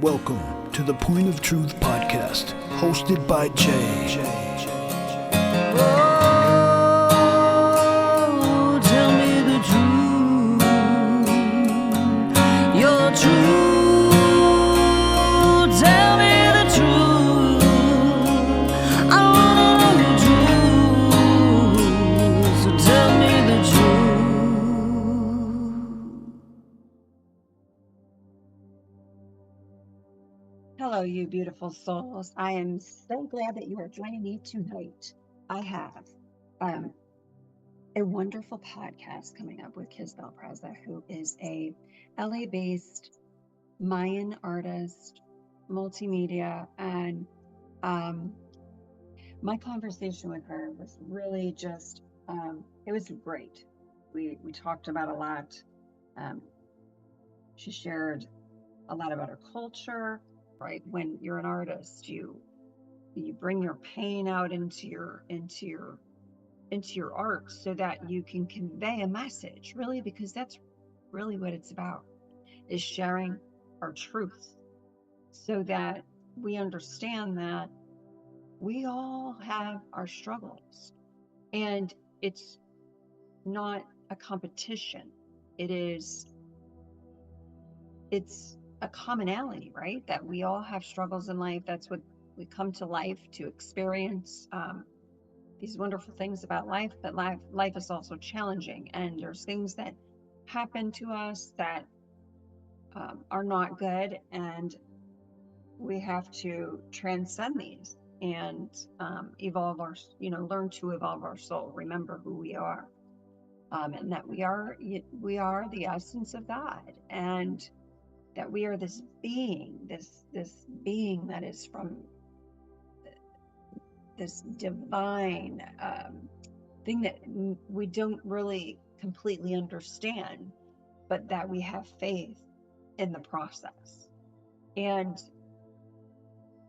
Welcome to the Point of Truth podcast, hosted by Jay. Oh, tell me the truth, your truth, tell me the truth, I wanna know the truth, so tell me the truth. Hello, you beautiful souls. I am so glad that you are joining me tonight. I have a wonderful podcast coming up with Kissbell Preza, who is a LA-based Mayan artist, multimedia, and my conversation with her was really just, it was great. We talked about a lot. She shared a lot about her culture. Right, when you're an artist, you bring your pain out into your art so that you can convey a message, really, because that's really what it's about, is sharing our truth so that we understand that we all have our struggles, and it's not a competition. It's a commonality, right? That we all have struggles in life. That's what we come to life to experience, these wonderful things about life. But life is also challenging, and there's things that happen to us that are not good, and we have to transcend these and evolve our, learn to evolve our soul. Remember who we are, and that we are the essence of God, and that we are this being that is from this divine thing that we don't really completely understand, but that we have faith in the process. And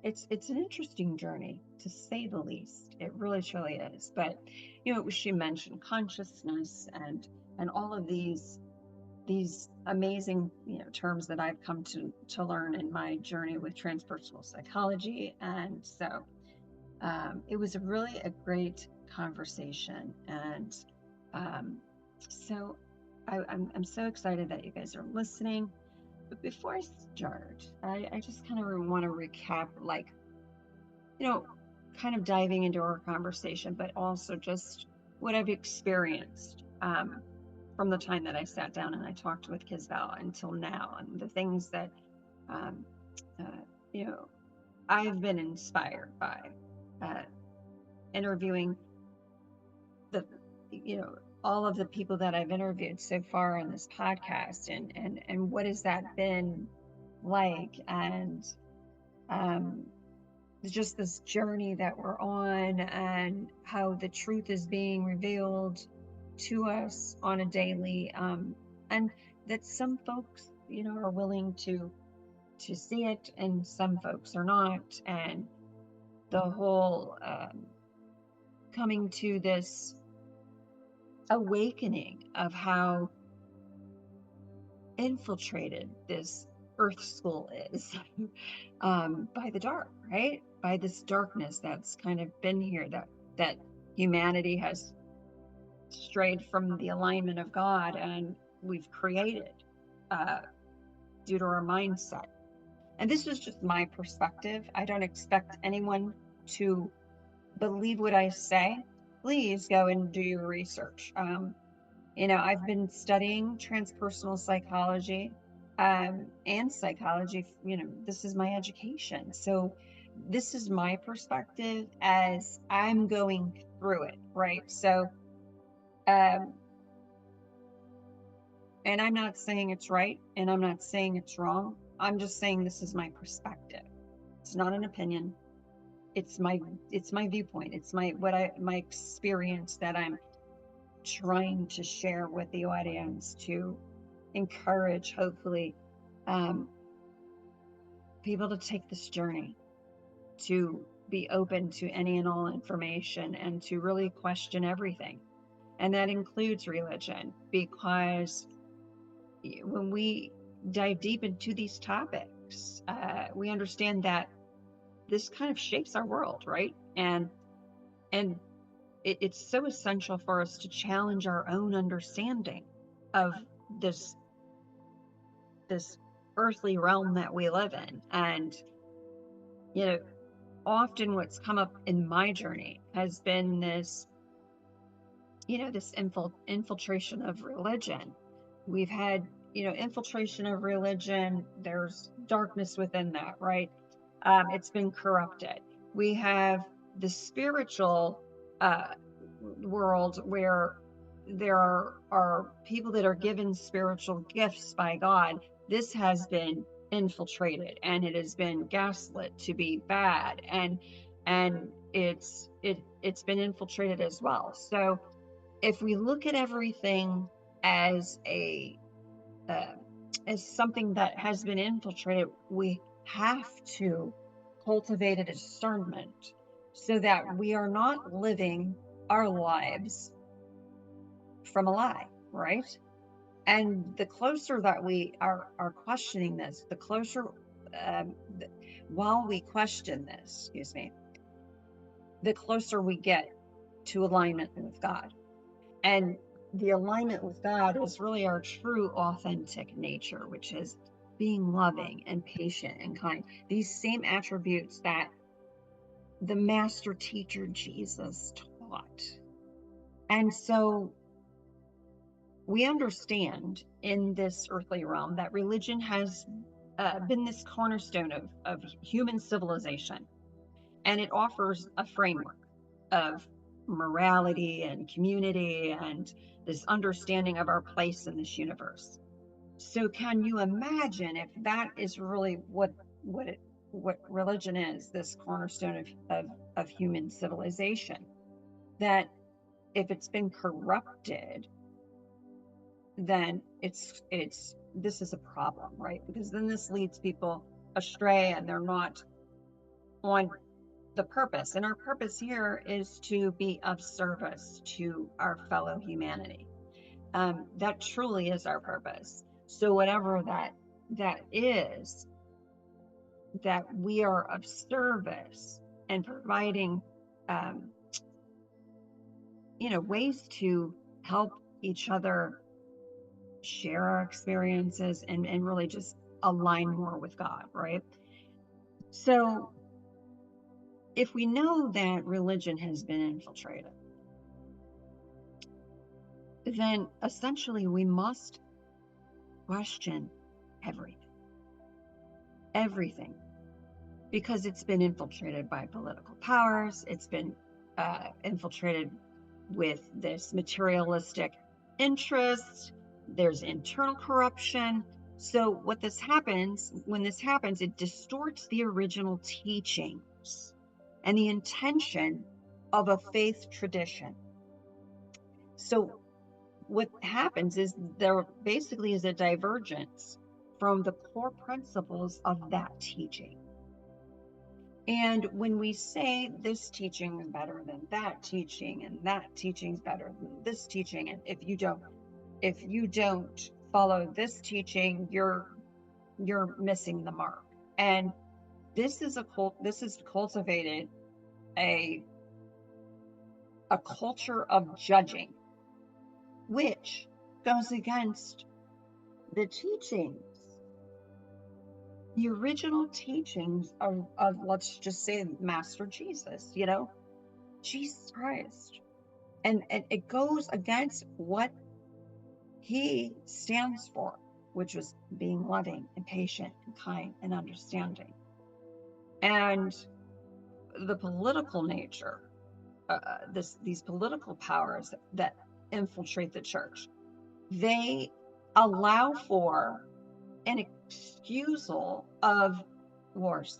it's an interesting journey, to say the least. It really truly is. But she mentioned consciousness and all of these amazing terms that I've come to learn in my journey with transpersonal psychology. And so it was really a great conversation, and so I'm so excited that you guys are listening. But before I start, I just kind of want to recap, kind of diving into our conversation, but also just what I've experienced from the time that I sat down and I talked with Kissbell until now, and the things that I've been inspired by interviewing all of the people that I've interviewed so far on this podcast, and what has that been like, and just this journey that we're on, and how the truth is being revealed to us on a daily, and that some folks are willing to see it, and some folks are not, and the whole coming to this awakening of how infiltrated this earth school is by the dark, right? By this darkness that's kind of been here, that humanity has strayed from the alignment of God, and we've created due to our mindset. And this is just my perspective. I don't expect anyone to believe what I say. Please go and do your research. I've been studying transpersonal psychology and psychology. This is my education. So this is my perspective as I'm going through it, right? So, and I'm not saying it's right, and I'm not saying it's wrong. I'm just saying this is my perspective. It's not an opinion. It's my viewpoint. It's my experience that I'm trying to share with the audience, to encourage, hopefully, people to take this journey, to be open to any and all information, and to really question everything. And that includes religion, because when we dive deep into these topics, works. We understand that this kind of shapes our world, right? And it's so essential for us to challenge our own understanding of this earthly realm that we live in. And often what's come up in my journey has been this infiltration of religion. We've had infiltration of religion. There's darkness within that, right? It's been corrupted. We have the spiritual world where there are people that are given spiritual gifts by God. This has been infiltrated, and it has been gaslit to be bad, and it's been infiltrated as well. So if we look at everything as as something that has been infiltrated, we have to cultivate a discernment so that we are not living our lives from a lie, right? And the closer that we are questioning this, the closer, while we question this, the closer we get to alignment with God. And the alignment with God is really our true authentic nature, which is being loving and patient and kind. These same attributes that the master teacher Jesus taught. And so we understand in this earthly realm that religion has been this cornerstone of human civilization. And it offers a framework of morality and community and this understanding of our place in this universe. So can you imagine if that is really what religion is, this cornerstone of human civilization, that if it's been corrupted, then this is a problem, right? Because then this leads people astray and they're not on the purpose. And our purpose here is to be of service to our fellow humanity. That truly is our purpose. So whatever that is, that we are of service and providing ways to help each other share our experiences and really just align more with God, right? So if we know that religion has been infiltrated, then essentially we must question everything, because it's been infiltrated by political powers. It's been infiltrated with this materialistic interest. There's internal corruption. So when this happens, it distorts the original teachings and the intention of a faith tradition. So what happens is there basically is a divergence from the core principles of that teaching. And when we say this teaching is better than that teaching, and that teaching is better than this teaching, and if you don't follow this teaching, you're missing the mark. And this has cultivated a culture of judging, which goes against the teachings, the original teachings of let's just say Master Jesus, Jesus Christ. And it goes against what he stands for, which was being loving and patient and kind and understanding. And the political nature, these political powers that infiltrate the church, they allow for an excusal of wars,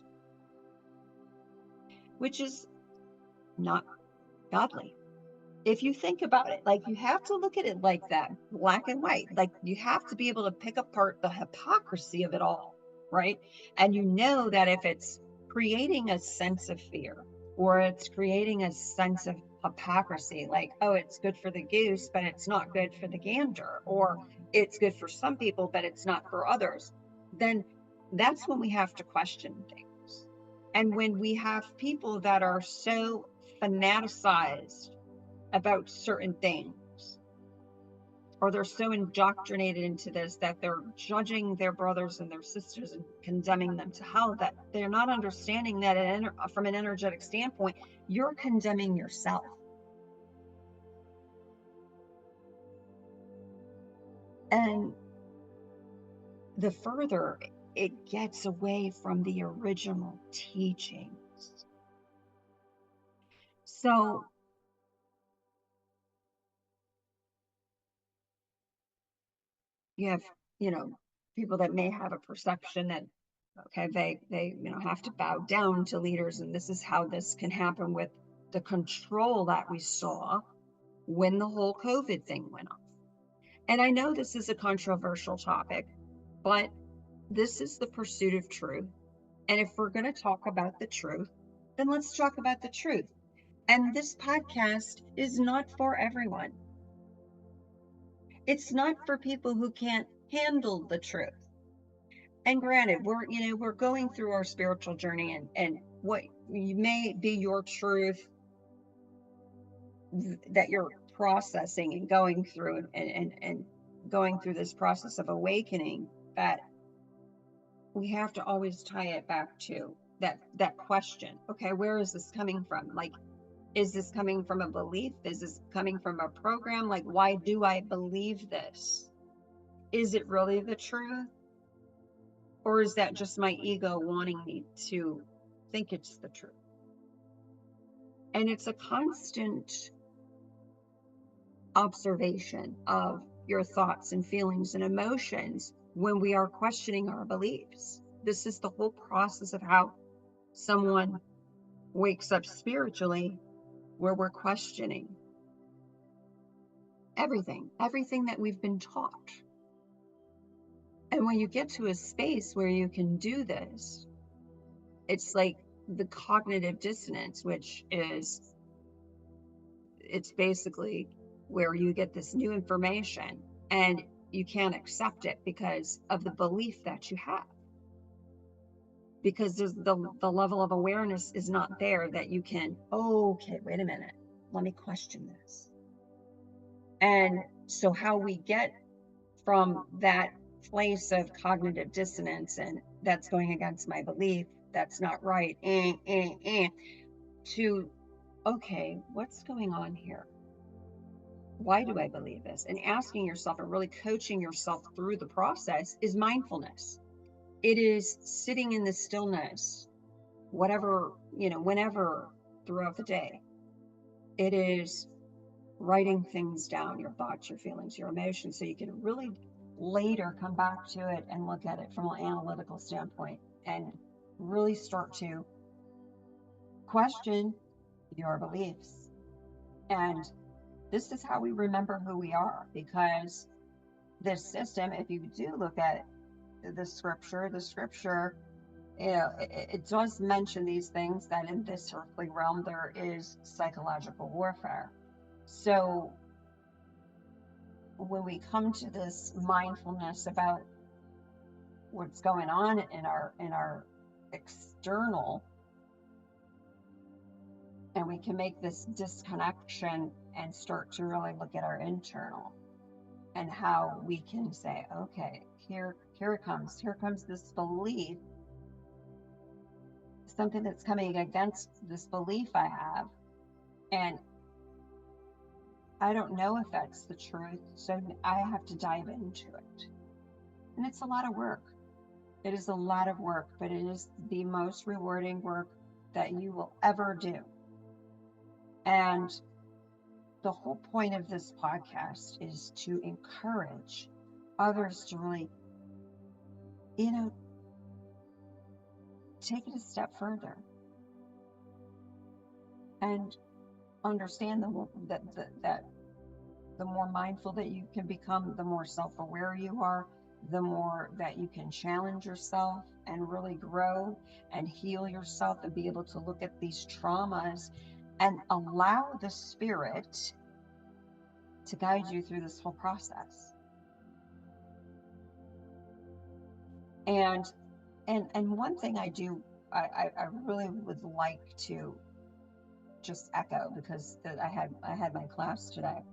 which is not godly. If you think about it, like, you have to look at it like that, black and white. Like, you have to be able to pick apart the hypocrisy of it all, right? And you know that if it's creating a sense of fear, or it's creating a sense of hypocrisy, like, oh, it's good for the goose, but it's not good for the gander, or it's good for some people, but it's not for others, then that's when we have to question things. And when we have people that are so fanaticized about certain things, or they're so indoctrinated into this that they're judging their brothers and their sisters and condemning them to hell, that they're not understanding that from an energetic standpoint, you're condemning yourself. And the further it gets away from the original teachings. So you have, people that may have a perception that, okay, they have to bow down to leaders, and this is how this can happen with the control that we saw when the whole COVID thing went off. And I know this is a controversial topic, but this is the pursuit of truth. And if we're going to talk about the truth, then let's talk about the truth. And this podcast is not for everyone. It's not for people who can't handle the truth. And granted, we're going through our spiritual journey, and what may be your truth that you're processing and going through and going through this process of awakening, that we have to always tie it back to that question. Okay, where is this coming from? Like, is this coming from a belief? Is this coming from a program? Like, why do I believe this? Is it really the truth? Or is that just my ego wanting me to think it's the truth? And it's a constant observation of your thoughts and feelings and emotions when we are questioning our beliefs. This is the whole process of how someone wakes up spiritually, where we're questioning everything that we've been taught. And when you get to a space where you can do this, it's like the cognitive dissonance, which is, it's basically where you get this new information and you can't accept it because of the belief that you have. Because there's the level of awareness is not there that you can, okay, wait a minute, let me question this. And so how we get from that place of cognitive dissonance, and that's going against my belief, that's not right, to, okay, what's going on here? Why do I believe this? And asking yourself and really coaching yourself through the process is mindfulness. It is sitting in the stillness, whatever, whenever throughout the day. It is writing things down, your thoughts, your feelings, your emotions, so you can really later come back to it and look at it from an analytical standpoint and really start to question your beliefs. And this is how we remember who we are, because this system, if you do look at the scripture, it does mention these things, that in this earthly realm there is psychological warfare. So when we come to this mindfulness about what's going on in our external, and we can make this disconnection and start to really look at our internal, and how we can say, okay, here it comes. Here comes this belief, something that's coming against this belief I have, and I don't know if that's the truth, so I have to dive into it. And it's a lot of work. It is a lot of work, but it is the most rewarding work that you will ever do. And the whole point of this podcast is to encourage others to really, take it a step further and understand that the more mindful that you can become, the more self-aware you are, the more that you can challenge yourself and really grow and heal yourself and be able to look at these traumas and allow the spirit to guide you through this whole process. And And one thing I do, I really would like to just echo, because I had my class today.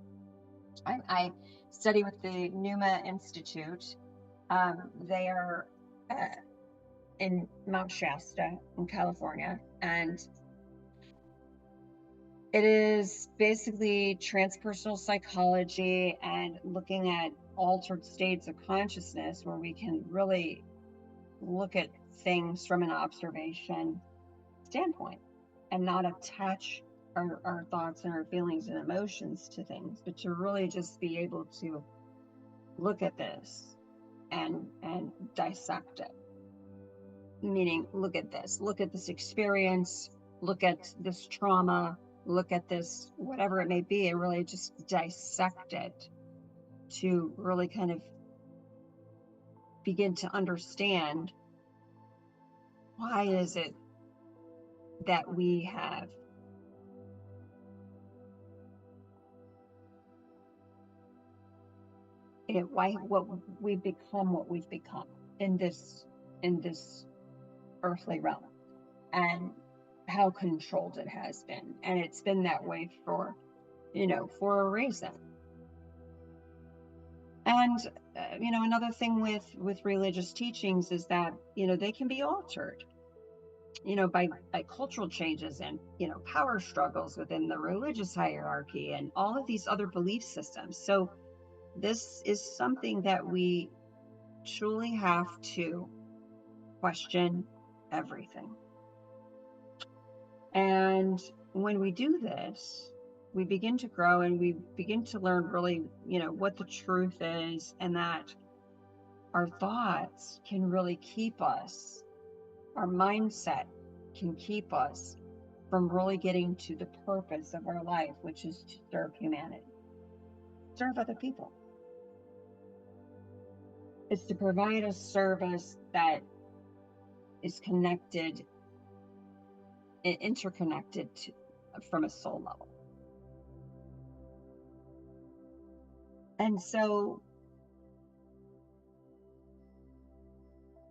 I study with the Numa Institute. They are in Mount Shasta in California, and it is basically transpersonal psychology and looking at altered states of consciousness where we can really look at things from an observation standpoint and not attach our thoughts and our feelings and emotions to things, but to really just be able to look at this and dissect it. Meaning, look at this experience, look at this trauma, look at this, whatever it may be, and really just dissect it to really kind of begin to understand, why is it that we have what we've become in this earthly realm, and how controlled it has been. And it's been that way for a reason. And another thing with religious teachings is that they can be altered by cultural changes and power struggles within the religious hierarchy and all of these other belief systems. So this is something that we truly have to question everything. And when we do this, we begin to grow and we begin to learn really, what the truth is, and that our thoughts can really keep us, our mindset can keep us from really getting to the purpose of our life, which is to serve humanity, serve other people. It's to provide a service that is connected, interconnected from a soul level. And so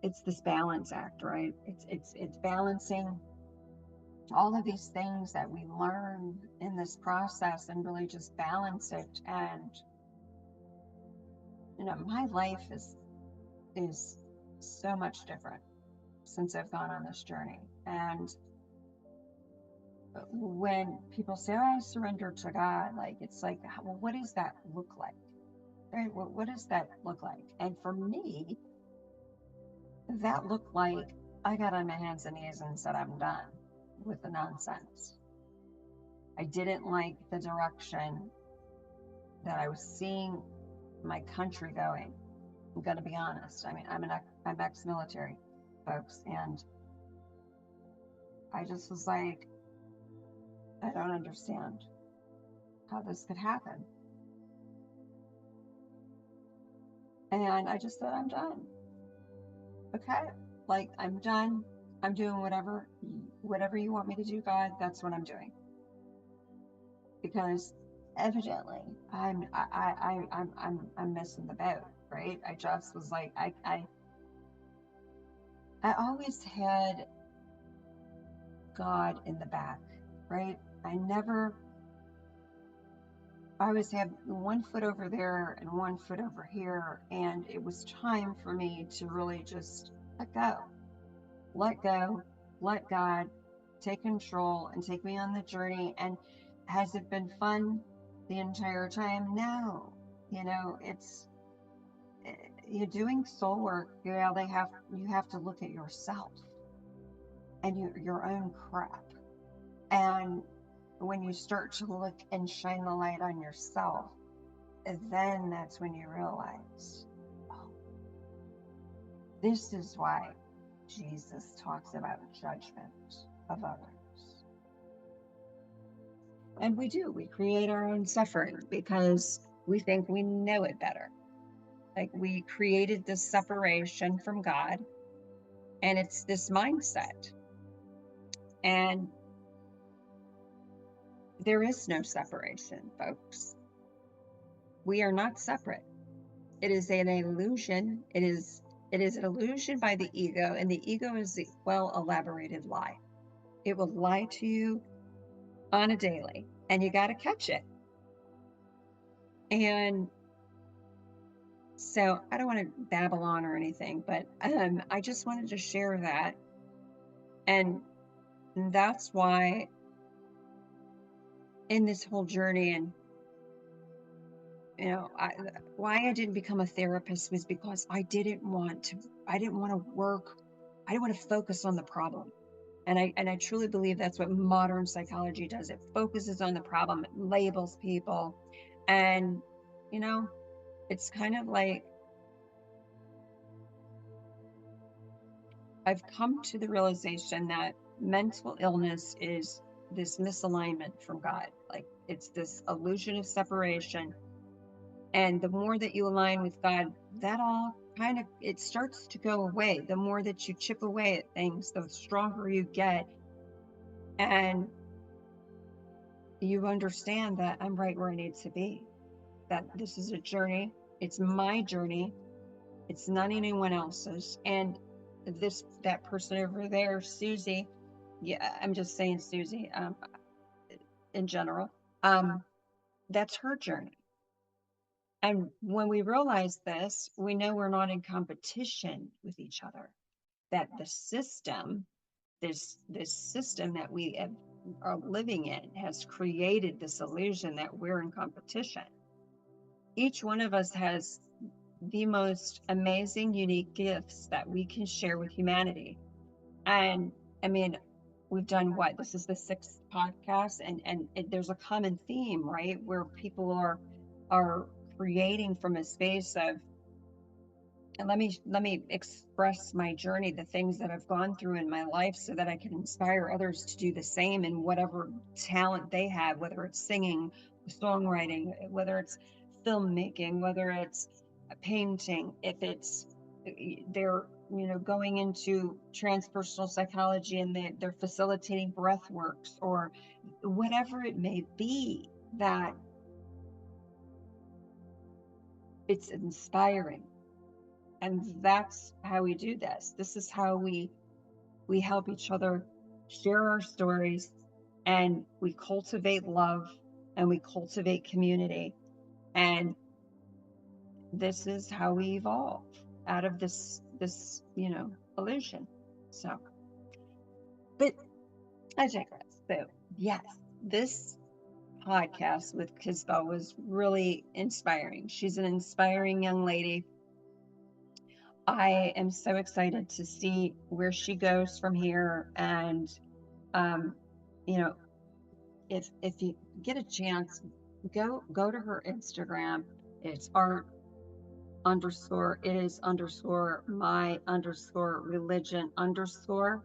it's this balance act, right? It's balancing all of these things that we learn in this process and really just balance it. And my life is so much different since I've gone on this journey. And when people say, "Oh, I surrender to God," like, it's like, well, what does that look like? Right? What does that look like? And for me, that looked like I got on my hands and knees and said, I'm done with the nonsense. I didn't like the direction that I was seeing my country going. I'm going to be honest. I mean, I'm ex-military, folks, and I just was like, I don't understand how this could happen. And I just said, I'm done. Okay, like, I'm done. I'm doing whatever you want me to do, God. That's what I'm doing. Because evidently, I'm missing the boat, right? I just was like, I always had God in the back, right? I always had one foot over there and one foot over here, and it was time for me to really just let go, let God take control and take me on the journey. And has it been fun the entire time? No. You're doing soul work. You have to look at yourself and your own crap. And when you start to look and shine the light on yourself, then that's when you realize, oh, this is why Jesus talks about judgment of others. And we create our own suffering because we think we know it better. Like, we created this separation from God, and it's this mindset. And there is no separation, folks. We are not separate. It is an illusion. It is It is an illusion by the ego, and the ego is the well-elaborated lie. It will lie to you on a daily, and you got to catch it. And so I don't want to babble on or anything, but I just wanted to share that. And that's why in this whole journey, and why I didn't become a therapist was because I didn't want to work. I didn't want to focus on the problem. And I truly believe that's what modern psychology does. It focuses on the problem, it labels people. And, it's kind of like I've come to the realization that mental illness is this misalignment from God. Like it's this illusion of separation. And the more that you align with God, that all it starts to go away. The more that you chip away at things, the stronger you get. And you understand that I'm right where I need to be, that this is a journey. It's my journey. It's not anyone else's. And that person over there, Susie, yeah, I'm just saying Susie, in general, that's her journey. And when we realize this, we know we're not in competition with each other, that the system, this system that we are living in has created this illusion that we're in competition. Each one of us has the most amazing, unique gifts that we can share with humanity. And I mean, we've done what? This is the 6th podcast, and there's a common theme, right? Where people are creating from a space of, and let me express my journey, the things that I've gone through in my life, so that I can inspire others to do the same in whatever talent they have, whether it's singing, songwriting, whether it's filmmaking, whether it's painting, if it's they're going into transpersonal psychology and they're facilitating breath works, or whatever it may be, that it's inspiring. And that's how we do this. This is how we help each other share our stories, and we cultivate love, and we cultivate community. And this is how we evolve out of this illusion. So, but I digress. So yes, this podcast with Kissbell was really inspiring. She's an inspiring young lady. I am so excited to see where she goes from here. And if you get a chance, go to her Instagram. It's art_my_religion_,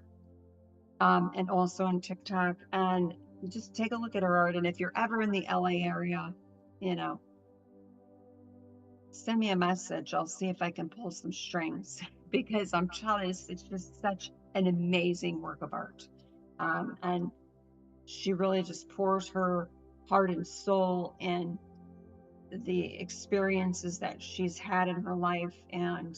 and also on TikTok. And just take a look at her art. And if you're ever in the LA area, send me a message. I'll see if I can pull some strings, because I'm telling you, it's just such an amazing work of art. And she really just pours her heart and soul in the experiences that she's had in her life. And,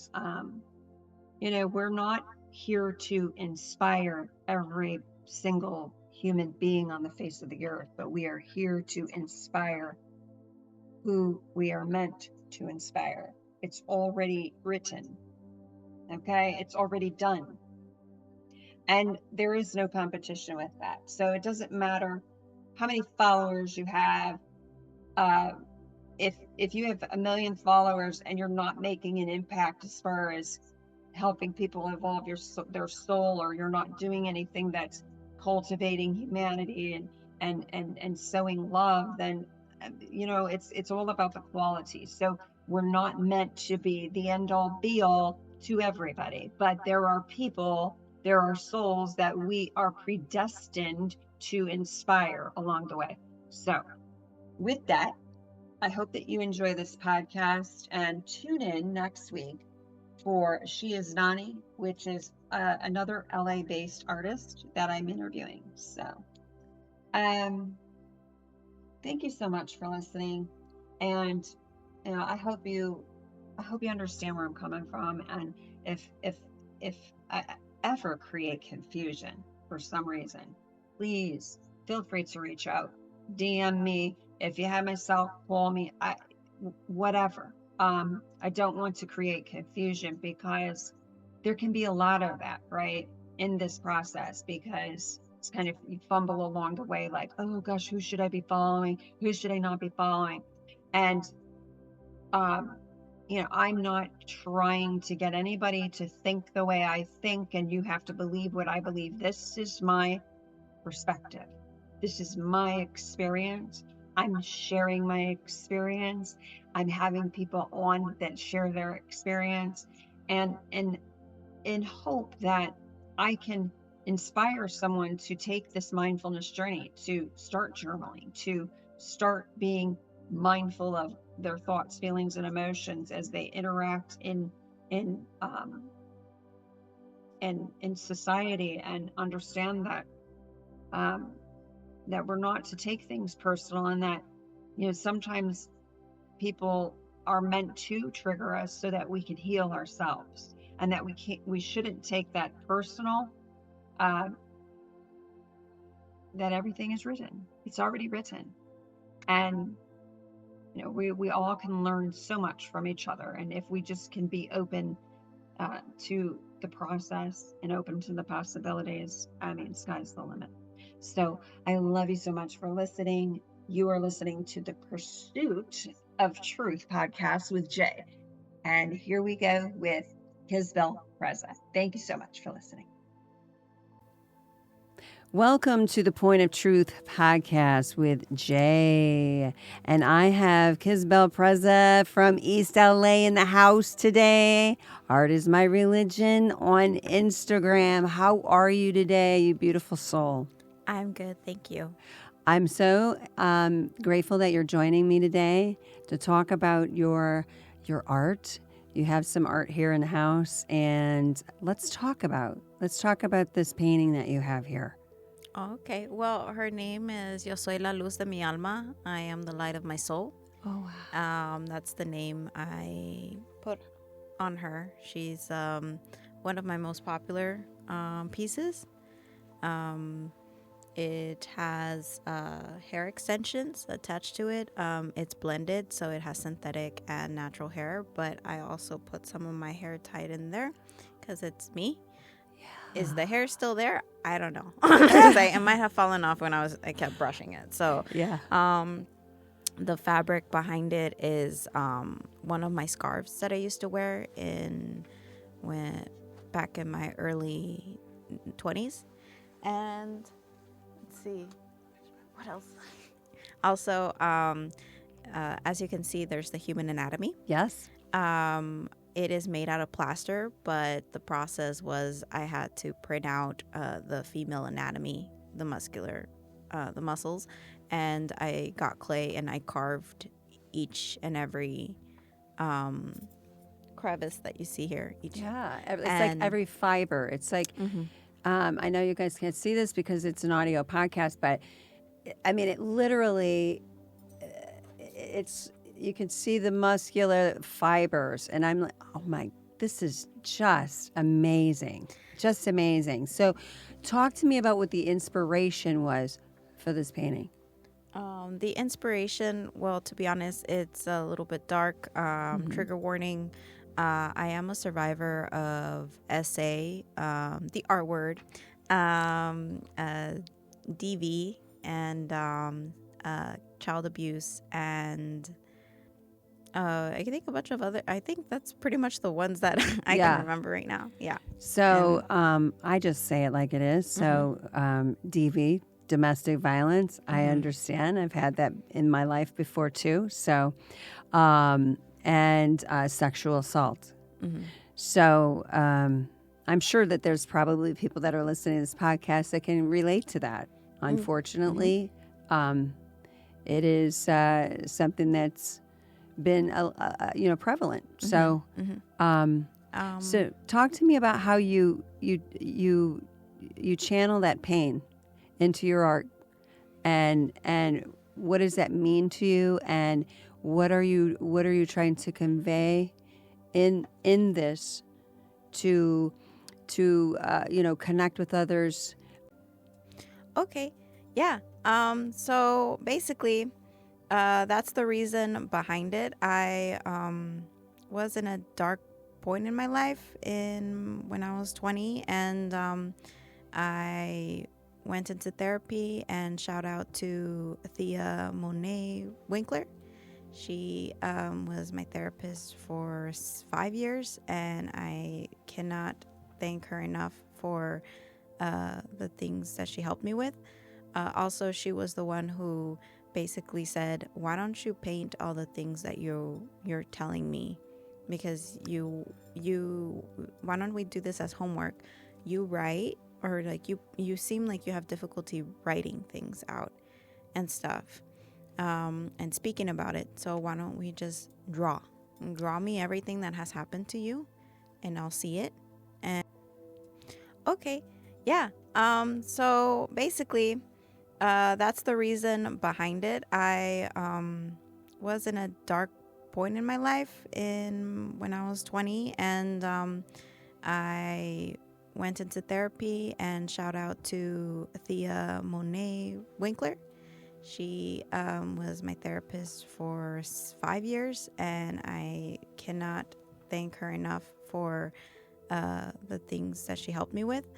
we're not here to inspire every single human being on the face of the earth, but we are here to inspire who we are meant to inspire. It's already written. Okay, it's already done. And there is no competition with that. So it doesn't matter how many followers you have. If you have 1 million followers and you're not making an impact as far as helping people evolve their soul, or you're not doing anything that's cultivating humanity and sowing love, then it's all about the quality. So we're not meant to be the end all be all to everybody, but there are souls that we are predestined to inspire along the way. So with that, I hope that you enjoy this podcast, and tune in next week for She Is Nani, which is another LA-based artist that I'm interviewing. So thank you so much for listening. And I hope you understand where I'm coming from. And if I ever create confusion for some reason, please feel free to reach out, DM me. If you have my cell, call me. Whatever. I don't want to create confusion because there can be a lot of that, right, in this process, because it's kind of, you fumble along the way, like, oh gosh, who should I be following? Who should I not be following? And, I'm not trying to get anybody to think the way I think, and you have to believe what I believe. This is my perspective. This is my experience. I'm sharing my experience. I'm having people on that share their experience, and in hope that I can inspire someone to take this mindfulness journey, to start journaling, to start being mindful of their thoughts, feelings, and emotions as they interact in society, and understand that that we're not to take things personal, and that sometimes people are meant to trigger us so that we can heal ourselves, and that we shouldn't take that personal. That everything is written. It's already written, and we all can learn so much from each other, and if we just can be open to the process and open to the possibilities, I mean, sky's the limit. So I love you so much for listening. You are listening to the Pursuit of Truth podcast with Jay. And here we go with Kissbell Preza. Thank you so much for listening. Welcome to the Point of Truth podcast with Jay. And I have Kissbell Preza from East LA in the house today. Art is my religion on Instagram. How are you today, you beautiful soul? I'm good, thank you. I'm so grateful that you're joining me today to talk about your art. You have some art here in the house, and let's talk about this painting that you have here. Okay, well, her name is Yo soy la luz de mi alma. I am the light of my soul. Oh, wow. That's the name I put on her. She's one of my most popular pieces. It has hair extensions attached to it. It's blended, so it has synthetic and natural hair, but I also put some of my hair tied in there because it's me. Yeah. Is the hair still there? I don't know. It might have fallen off when I kept brushing it. So yeah. The fabric behind it is one of my scarves that I used to wear back in my early 20s. And let's see, what else? Also, as you can see, there's the human anatomy. Yes. It is made out of plaster, but the process was I had to print out the female anatomy, the muscles, and I got clay and I carved each and every crevice that you see here. It's like every fiber. It's like, I know you guys can't see this because it's an audio podcast, but I mean, it literally, you can see the muscular fibers, and I'm like, oh my, this is just amazing. Just amazing. So talk to me about what the inspiration was for this painting. The inspiration, well, to be honest, it's a little bit dark. Trigger warning. I am a survivor of SA, the R word, DV, and child abuse, and I think a bunch of other. I think that's pretty much the ones that I can remember right now. Yeah. So I just say it like it is. So DV, domestic violence. I understand. I've had that in my life before too. So. And sexual assault. So I'm sure that there's probably people that are listening to this podcast that can relate to that. Unfortunately, it is something that's been prevalent. So, so talk to me about how you channel that pain into your art, and what does that mean to you, and what are you trying to convey in this to connect with others? Okay. Yeah. So basically, that's the reason behind it. I was in a dark point in my life when I was 20, and I went into therapy, and shout out to Thea Monet Winkler. She was my therapist for 5 years, and I cannot thank her enough for the things that she helped me with. Also, she was the one who basically said, why don't you paint all the things that you're telling me? Because why don't we do this as homework? You write, or like you seem like you have difficulty writing things out and stuff, and speaking about it. So why don't we just draw me everything that has happened to you, and I'll see it. And okay, yeah. So basically, that's the reason behind it. I was in a dark point in my life when I was 20, and I went into therapy, and shout out to Thea Monet Winkler. She was my therapist for 5 years, and I cannot thank her enough for the things that she helped me with.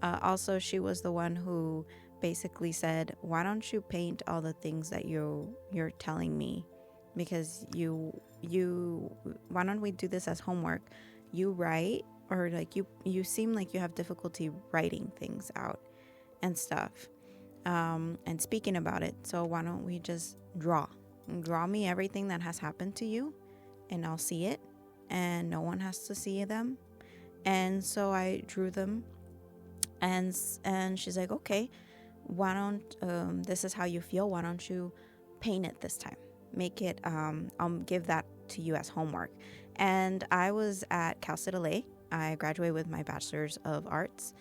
Also, she was the one who basically said, why don't you paint all the things that you're telling me? Because why don't we do this as homework? You write, or like you seem like you have difficulty writing things out and stuff, and speaking about it. So why don't we just draw me everything that has happened to you, and I'll see it, and no one has to see them. And so I drew them, and she's like, okay, why don't this is how you feel, why don't you paint it this time, make it I'll give that to you as homework. And I was at Cal State LA. I graduated with my bachelor's of arts.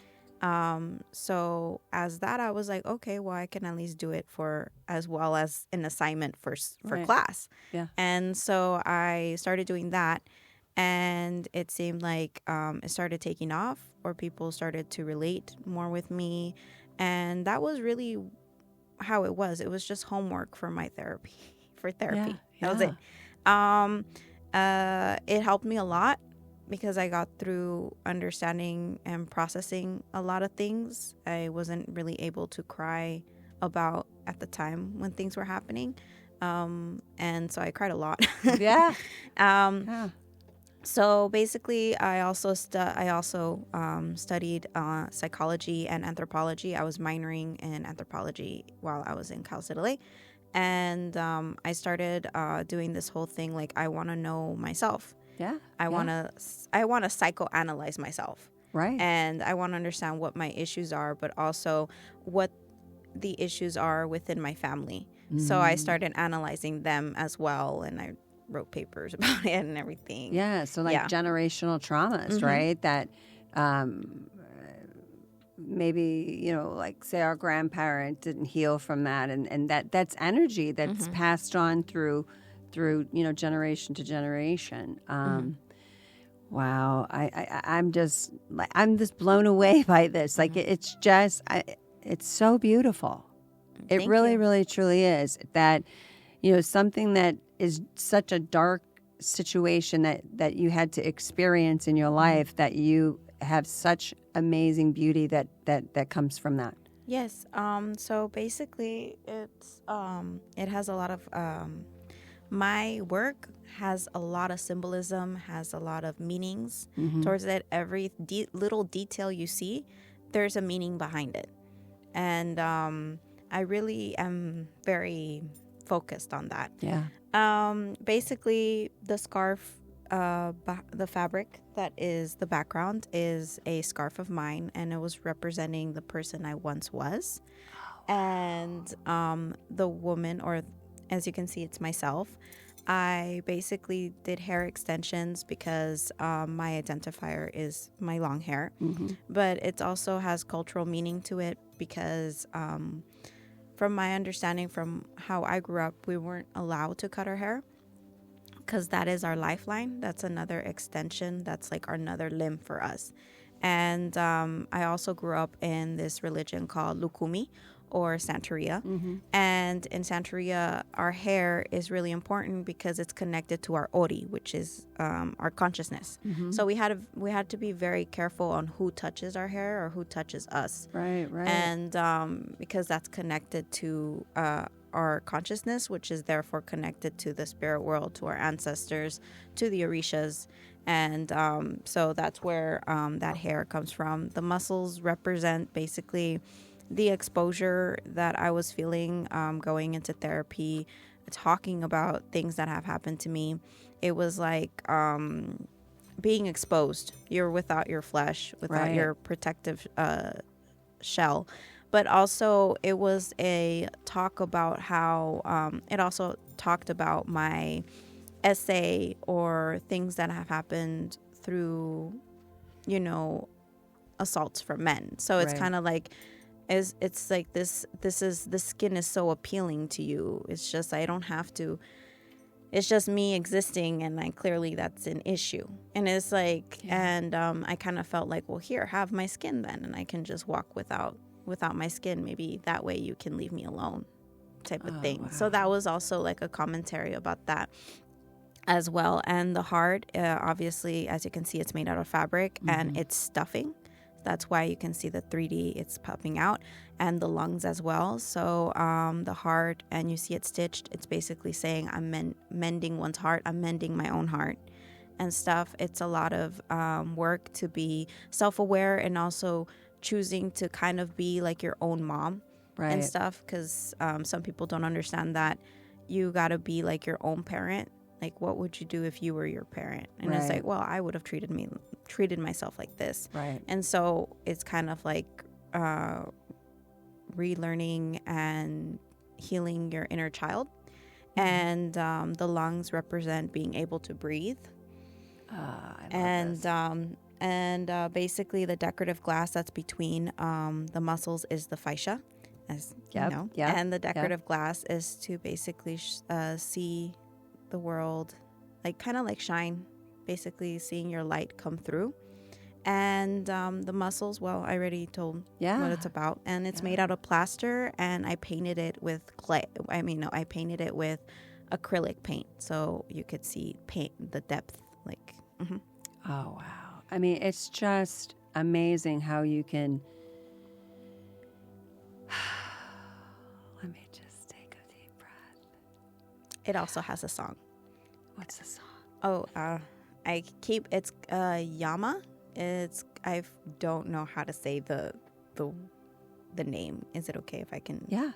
So as that, I was like, okay, well, I can at least do it for as well as an assignment for Right. class. Yeah. And so I started doing that, and it seemed like it started taking off, or people started to relate more with me. And that was really how it was. It was just homework for my therapy, That was it. It helped me a lot, because I got through understanding and processing a lot of things I wasn't really able to cry about at the time when things were happening. And so I cried a lot. Yeah. So basically, I also studied psychology and anthropology. I was minoring in anthropology while I was in Cal State LA. And I started doing this whole thing, like, I want to know myself. Yeah. I want to psychoanalyze myself. Right. And I want to understand what my issues are, but also what the issues are within my family. So I started analyzing them as well, and I wrote papers about it and everything. Yeah. So like generational traumas, right? That maybe, like say our grandparent didn't heal from that, and that's energy that's passed on through generation to generation. Wow. I'm just blown away by this. Like it's so beautiful. It Thank really, you. really, truly is. That, something that is such a dark situation that you had to experience in your life, that you have such amazing beauty that comes from that. Yes. So basically, it has a lot of my work has a lot of symbolism, has a lot of meanings towards it. Every little detail you see, there's a meaning behind it, and I really am very focused on that. Yeah. Basically, the scarf, the fabric that is the background is a scarf of mine, and it was representing the person I once was. And the woman, or as you can see, it's myself. I basically did hair extensions because my identifier is my long hair. But it also has cultural meaning to it because from my understanding, from how I grew up, we weren't allowed to cut our hair. because that is our lifeline. That's another extension. That's like another limb for us. And I also grew up in this religion called Lukumi, or Santeria. And in Santeria, our hair is really important because it's connected to our ori, which is our consciousness. So we had to be very careful on who touches our hair or who touches us. Right. And because that's connected to our consciousness, which is therefore connected to the spirit world, to our ancestors, to the orishas. And so that's where that hair comes from. The muscles represent basically the exposure that I was feeling going into therapy, talking about things that have happened to me. It was like being exposed. You're without your flesh, without your protective shell. But also it was a talk about how it also talked about my essay or things that have happened through, assaults from men. So it's kind of like, it's like this is, the skin is so appealing to you. It's just, I don't have to, it's just me existing, and clearly that's an issue. And it's like, and I kind of felt like, well, here, have my skin then, and I can just walk without my skin. Maybe that way you can leave me alone, type of thing. Wow. So that was also like a commentary about that as well. And the heart, obviously, as you can see, it's made out of fabric and it's stuffing. That's why you can see the 3D, it's popping out, and the lungs as well. So the heart, and you see it stitched, it's basically saying I'm mending one's heart. I'm mending my own heart and stuff. It's a lot of work to be self-aware, and also choosing to kind of be like your own mom and stuff, because some people don't understand that you got to be like your own parent. Like, what would you do if you were your parent? And it's like, well, I would have treated myself like this. Right. And so it's kind of like relearning and healing your inner child. And the lungs represent being able to breathe. And basically the decorative glass that's between the muscles is the fascia, as you know. And the decorative glass is to basically see the world, like kind of like shine, basically seeing your light come through. And the muscles, well, I already told what it's about. And it's made out of plaster, and I painted it with clay. I painted it with acrylic paint, so you could see the depth. Like, oh wow! I mean, it's just amazing how you can. Let me just take a deep breath. It also has a song. What's the song? Oh, it's Yama. I don't know how to say the name. Is it okay if I can? Yeah.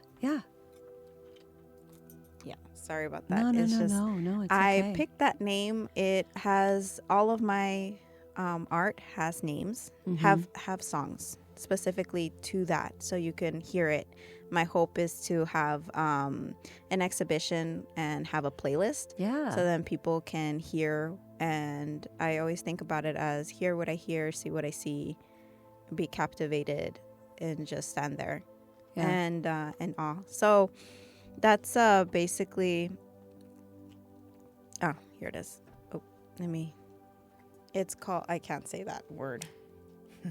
Sorry about that. No, it's okay. I picked that name. It has all of my art has names, have songs specifically to that, so you can hear it. My hope is to have an exhibition and have a playlist. So then people can hear. And I always think about it as hear what I hear, see what I see, be captivated, and just stand there and in awe. So that's basically. Oh, here it is. Oh, it's called. I can't say that word.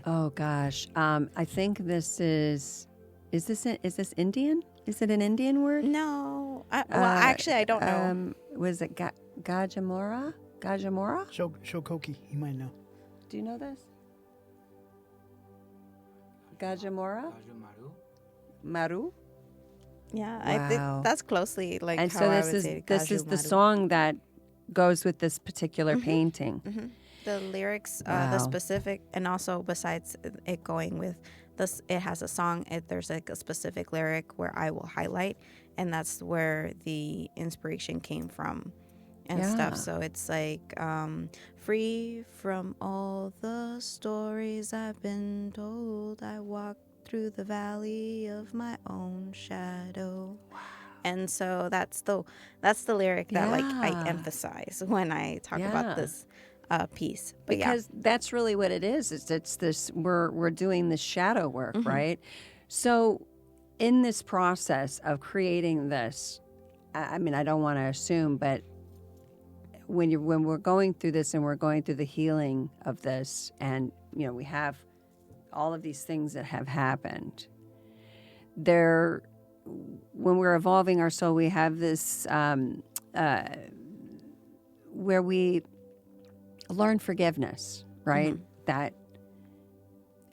Oh gosh, I think this is. Is this Indian? Is it an Indian word? No. Actually, I don't know. Was it Gajamora? Shokoki, you might know. Do you know this? Gajamora? Maru? Yeah, wow. I think that's closely like and how so I this would is say this is Gaju the Maru. song that goes with this particular painting. The lyrics, the specific, and also besides it going with this, it has a song. There's like a specific lyric where I will highlight, and that's where the inspiration came from. And stuff. So it's like free from all the stories I've been told, I walk through the valley of my own shadow. Wow. And so that's the lyric that like I emphasize when I talk about this piece. But because that's really what it is. It's this we're doing this shadow work, right? So in this process of creating this, I mean, I don't want to assume, but when we're going through this and we're going through the healing of this, and we have all of these things that have happened. When we're evolving our soul, we have this where we learn forgiveness, right? Mm-hmm. That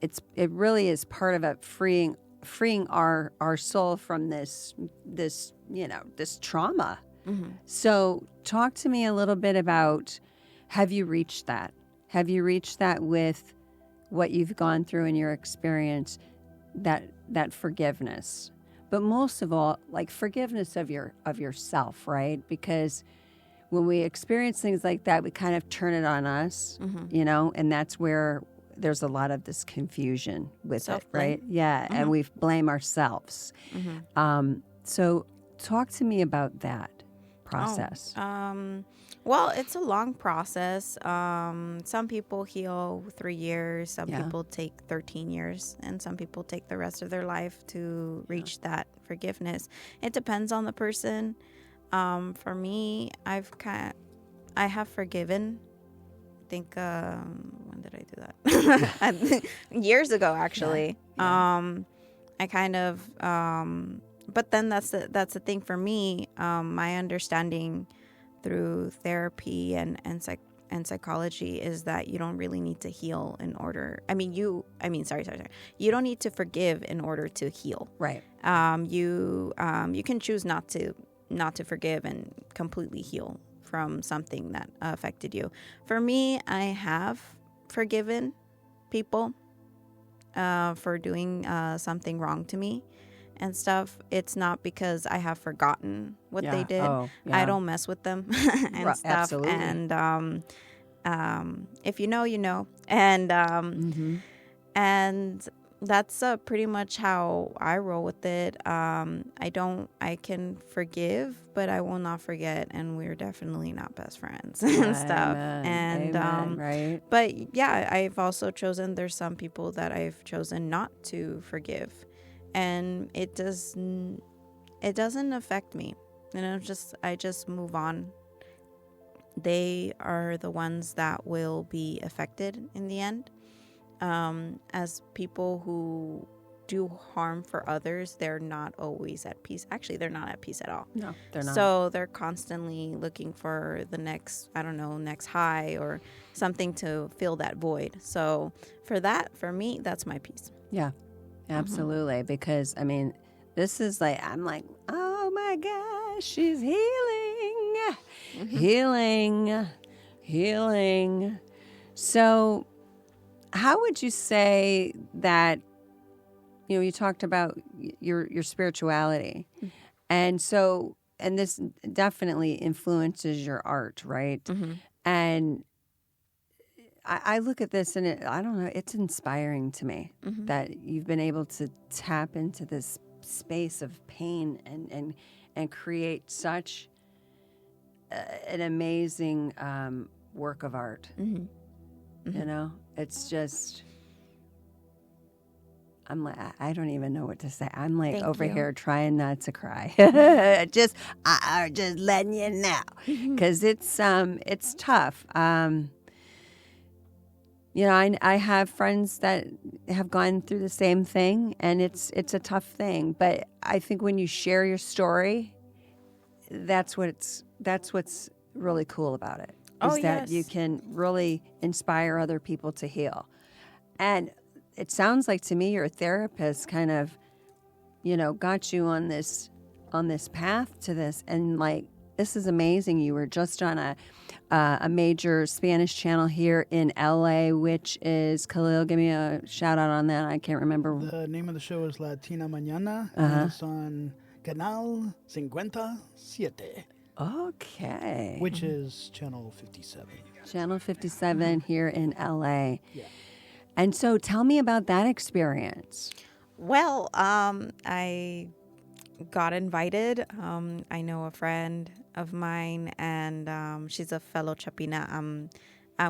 it really is part of freeing our soul from this trauma. Mm-hmm. So talk to me a little bit about, have you reached that? Have you reached that with what you've gone through in your experience, that forgiveness? But most of all, like forgiveness of yourself, right? Because when we experience things like that, we kind of turn it on us, mm-hmm. And that's where there's a lot of this confusion with Self-blame. It, right? Yeah, mm-hmm. and we blame ourselves. Mm-hmm. So talk to me about that process. Well, it's a long process. Some people heal 3 years. Some people take 13 years. And some people take the rest of their life to reach that forgiveness. It depends on the person. For me, I have forgiven. I think, when did I do that? Years ago, actually. Yeah. I kind of, but then that's the thing for me. My understanding through therapy and psychology is that you don't really need to heal in order. Sorry. You don't need to forgive in order to heal. Right. You can choose not to forgive and completely heal from something that affected you. For me, I have forgiven people for doing something wrong to me and stuff. It's not because I have forgotten what they did. I don't mess with them and stuff. Absolutely. And if you know, you know. And mm-hmm. and that's pretty much how I roll with it. I can forgive, but I will not forget, and we're definitely not best friends and stuff. And Amen, right. But yeah, I've also chosen, there's some people that I've chosen not to forgive, and it doesn't affect me. I just move on. They are the ones that will be affected in the end. As people who do harm for others, they're not always at peace. Actually, they're not at peace at all. No, they're not. So they're constantly looking for the next high or something to fill that void. So for me, that's my peace. Yeah, absolutely. Mm-hmm. Because, this is I'm like, oh my gosh, she's healing, mm-hmm. healing. So how would you say that, you talked about your spirituality, and this definitely influences your art, right? Mm-hmm. And I look at this and I don't know, it's inspiring to me mm-hmm. that you've been able to tap into this space of pain and create such an amazing work of art. Mm-hmm. Mm-hmm. It's just, I don't even know what to say. I'm like Thank over you. here trying not to cry. just letting you know, because it's tough. I have friends that have gone through the same thing, and it's a tough thing. But I think when you share your story, that's what's really cool about it. Is that you can really inspire other people to heal. And it sounds like to me your therapist kind of, got you on this path to this. And this is amazing. You were just on a major Spanish channel here in LA, which is, Khalil, give me a shout out on that. I can't remember. The name of the show is Latina Mañana. And it's on Canal 57. Okay. Which is Channel 57. Channel 57 here in LA. Yeah. And so tell me about that experience. Well, I got invited. I know a friend of mine, and she's a fellow Chapina. I'm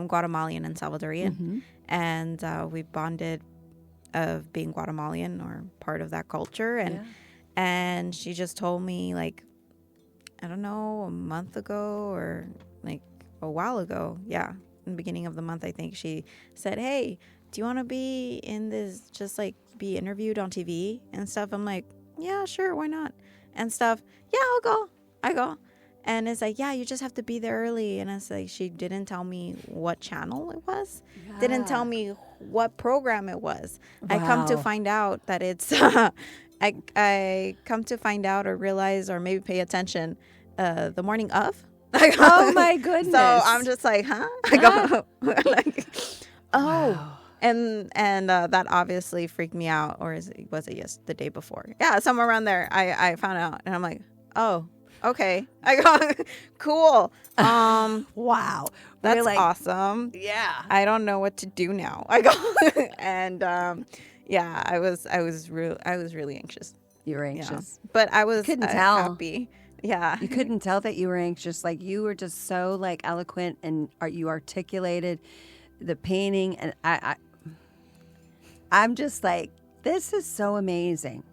Guatemalan and Salvadorian. Mm-hmm. And we bonded of being Guatemalan or part of that culture. And she just told me, I don't know, a month ago or a while ago. Yeah, in the beginning of the month, I think she said, "Hey, do you want to be in this? Just like be interviewed on TV and stuff." I'm like, "Yeah, sure, why not?" And stuff. Yeah, I'll go. I go. And it's like, yeah, you just have to be there early. And it's like, she didn't tell me what channel it was. Yeah. Didn't tell me what program it was. Wow. I come to find out that it's, I come to find out or realize or maybe pay attention the morning of. Oh, my goodness. So I'm just like, huh? I go, like, oh. Wow. And that obviously freaked me out. Or was it the day before? Yeah, somewhere around there. I found out. And I'm like, oh. Okay. I go, cool. Wow. That's Really? awesome. Yeah. I don't know what to do now. I go, and yeah, I was really anxious. You were Yeah. anxious. But I was Couldn't tell. happy. Yeah. You couldn't tell that you were anxious. Like, you were just so like eloquent, and you articulated the painting, and I'm just like, this is so amazing.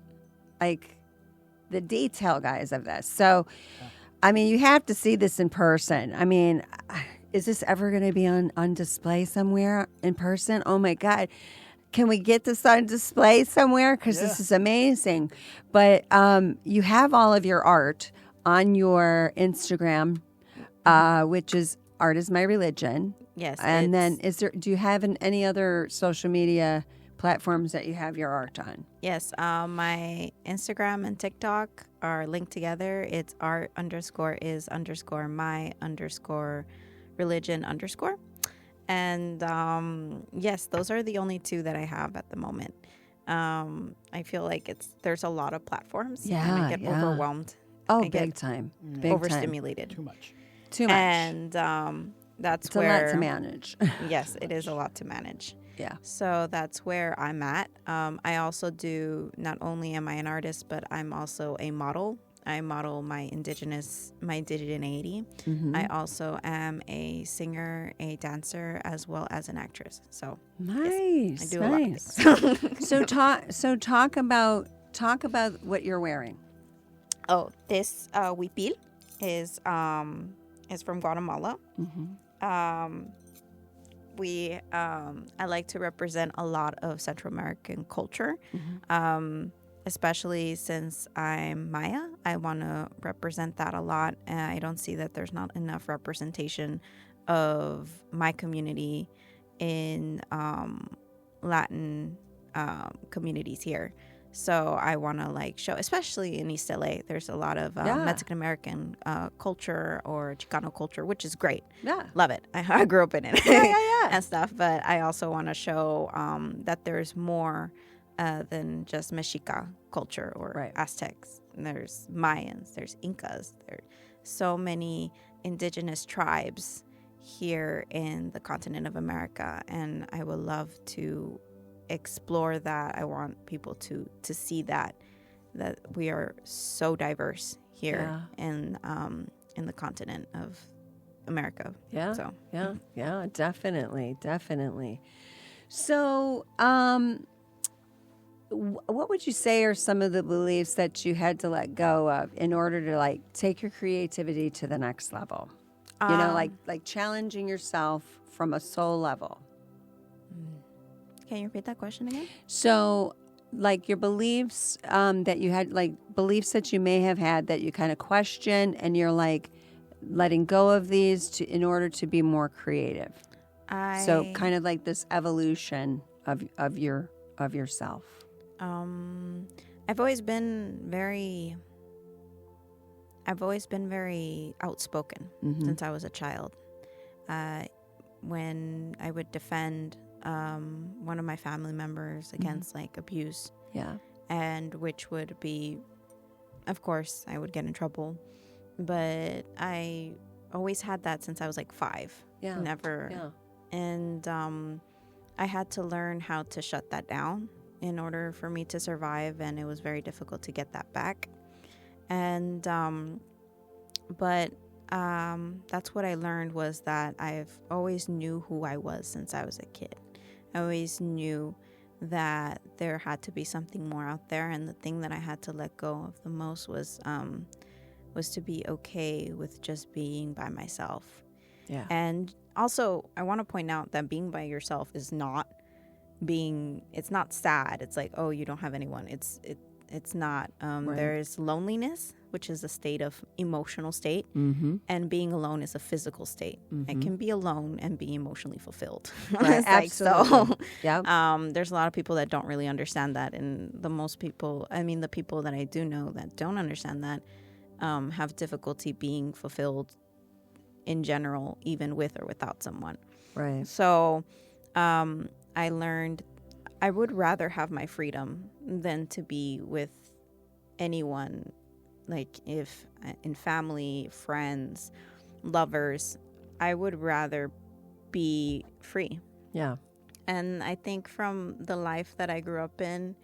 Like, the detail, guys, of this. So, I mean, you have to see this in person. I mean, is this ever going to be on display somewhere in person? Oh my God. Can we get this on display somewhere? Because this is amazing. But you have all of your art on your Instagram, which is Art is My Religion. Yes. And then do you have any other social media platforms that you have your art on? Yes, my Instagram and TikTok are linked together. It's art_is_my_religion_. And yes, those are the only two that I have at the moment. I feel like there's a lot of platforms. And I get overwhelmed. Oh, I big get time. Big overstimulated. Too much. Too much. And that's it's where a lot to manage. Yes, it is a lot to manage. Yeah. So that's where I'm at. I also do, not only am I an artist, but I'm also a model. I model my indigeneity. Mm-hmm. I also am a singer, a dancer, as well as an actress. So nice. I do a lot of things. So talk about what you're wearing. Oh, this huipil is from Guatemala. Mm-hmm. I like to represent a lot of Central American culture, especially since I'm Maya. I want to represent that a lot, and I don't see that there's not enough representation of my community in Latin communities here. So I want to show, especially in East LA, there's a lot of Mexican American culture or Chicano culture, which is great. Yeah. Love it. I grew up in it. Yeah. And stuff. But I also want to show that there's more than just Mexica culture or Aztecs. There's Mayans, there's Incas. There's so many indigenous tribes here in the continent of America. And I would love to explore that. I want people to see that we are so diverse here in the continent of America. Yeah. So yeah, definitely. So, what would you say are some of the beliefs that you had to let go of in order to take your creativity to the next level? You know, like challenging yourself from a soul level. Can you repeat that question again? So, your beliefs that you had, beliefs that you may have had that you kind of question, and you're letting go of these in order to be more creative. So, kind of like this evolution of yourself. I've always been very outspoken since I was a child. When I would defend one of my family members against abuse, and which would be, of course, I would get in trouble, but I always had that since I was 5. Never. And I had to learn how to shut that down in order for me to survive, and it was very difficult to get that back. And but that's what I learned, was that I've always knew who I was since I was a kid. I always knew that there had to be something more out there, and the thing that I had to let go of the most was to be okay with just being by myself. Yeah. And also, I want to point out that being by yourself is not it's not sad. It's like, oh, you don't have anyone. It's not. Right. There's loneliness, which is a state of emotional state, Mm-hmm. and being alone is a physical state. I can be alone and be emotionally fulfilled. Right. It's like, Absolutely. so, Yeah. there's a lot of people that don't really understand that, and the people that I do know that don't understand that have difficulty being fulfilled in general, even with or without someone. Right. So I learned I would rather have my freedom than to be with anyone, like if in family, friends, lovers. I would rather be free. Yeah. And I think from the life that I grew up in,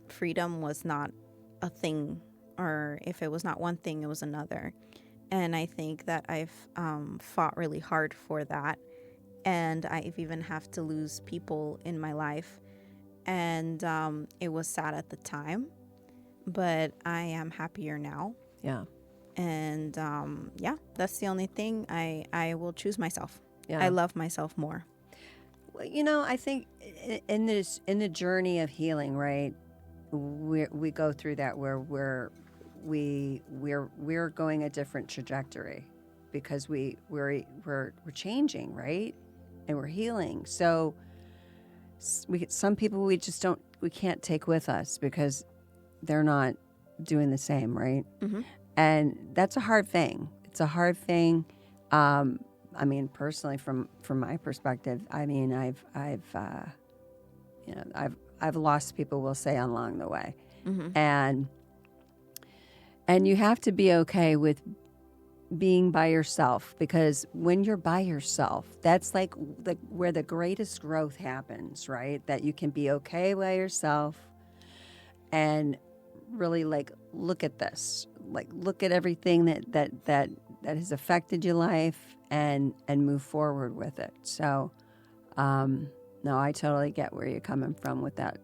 freedom was not a thing, or if it was not one thing, it was another. And I think that I've fought really hard for that. And I've even have to lose people in my life. And it was sad at the time, but I am happier now. Yeah. And that's the only thing. I will choose myself. Yeah. I love myself more. Well, I think in the journey of healing, right? We go through that where we're going a different trajectory because we're changing, right? And we're healing. So some people we can't take with us because they're not doing the same, right? Mm-hmm. And that's a hard thing. It's a hard thing. I mean, personally, from my perspective, I mean, I've lost people, we'll say, along the way, Mm-hmm. and you have to be okay with being by yourself, because when you're by yourself, that's like where the greatest growth happens, right? That you can be okay by yourself and really look at this, look at everything that has affected your life and move forward with it. So, no, I totally get where you're coming from with that.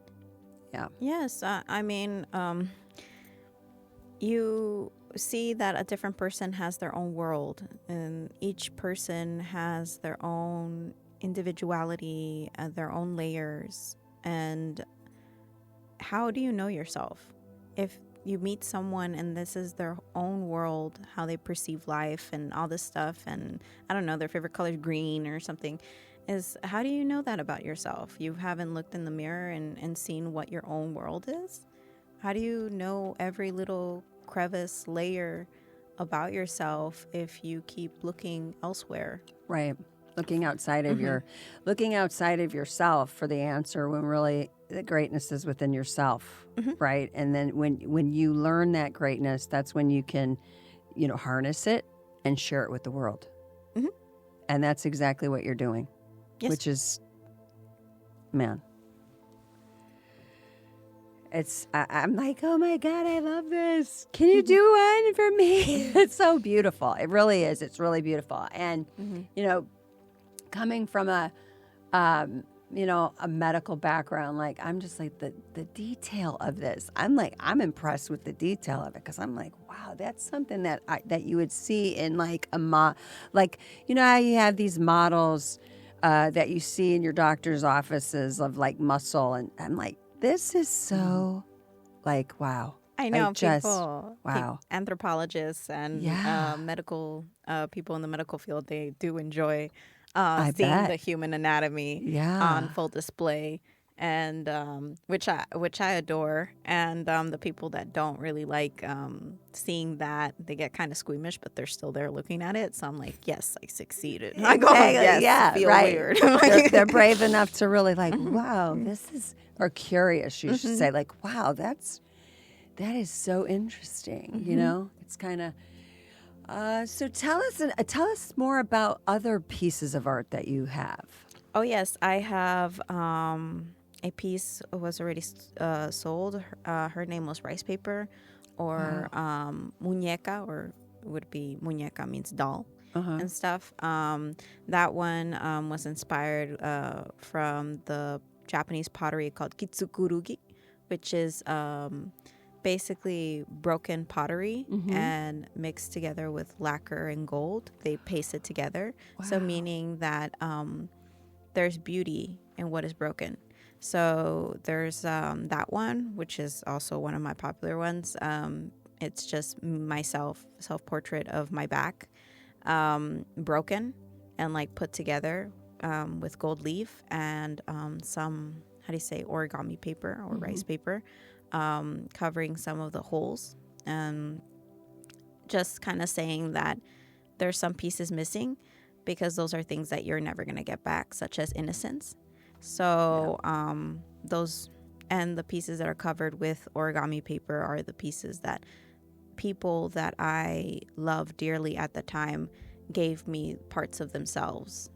Yeah. Yes, I mean, you see that a different person has their own world, and each person has their own individuality, their own layers. And how do you know yourself? If you meet someone and this is their own world, how they perceive life and all this stuff, and I don't know, their favorite color is green or something, is how do you know that about yourself? You haven't looked in the mirror and seen what your own world is? How do you know every little crevice, layer about yourself if you keep looking elsewhere? Right. Looking outside of looking outside of yourself for the answer, when really the greatness is within yourself, right? And then when you learn that greatness, that's when you can, harness it and share it with the world. Mm-hmm. And that's exactly what you're doing, Yes. which is, man. I'm like, oh my God, I love this. Can you do one for me? It's so beautiful. It really is. It's really beautiful. And, coming from a medical background, like, I'm just like the detail of this. I'm impressed with the detail of it, because I'm like, wow, that's something that you would see in like how you have these models that you see in your doctor's offices of like muscle, and I'm like, this is so like, wow. I know wow. Anthropologists and medical people in the medical field, they do enjoy I seeing bet. the human anatomy on full display, and which I adore. And the people that don't really like seeing that, they get kind of squeamish, but they're still there looking at it. So I'm like, yes, I succeeded. I go, yes, yeah, feel right. weird. They're brave enough to really like, wow, this is, or curious, you should say, like, wow, that is so interesting. It's kind of. So tell us more about other pieces of art that you have. Oh yes, I have a piece was already sold. Her name was Rice Paper, or muñeca, or would be muñeca means doll and stuff. That one was inspired from the Japanese pottery called kitsukurugi, which is basically broken pottery and mixed together with lacquer and gold. They paste it together. Wow. So meaning that there's beauty in what is broken. So there's that one, which is also one of my popular ones. It's just myself, self-portrait of my back, broken and like put together with gold leaf and some, how do you say, origami paper or rice paper, covering some of the holes. Just kind of saying that there's some pieces missing because those are things that you're never going to get back, such as innocence. So those and the pieces that are covered with origami paper are the pieces that people that I loved dearly at the time gave me parts of themselves.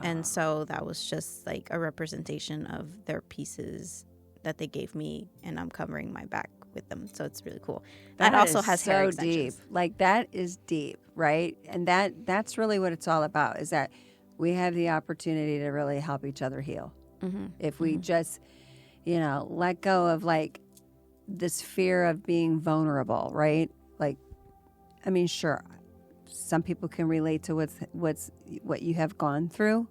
And so that was just like a representation of their pieces that they gave me, and I'm covering my back with them. So it's really cool. That also has so hair deep. extensions. Like that is deep, right? And that's really what it's all about, is that we have the opportunity to really help each other heal. If we just, let go of like this fear of being vulnerable, right? Like, I mean, sure, some people can relate to what you have gone through.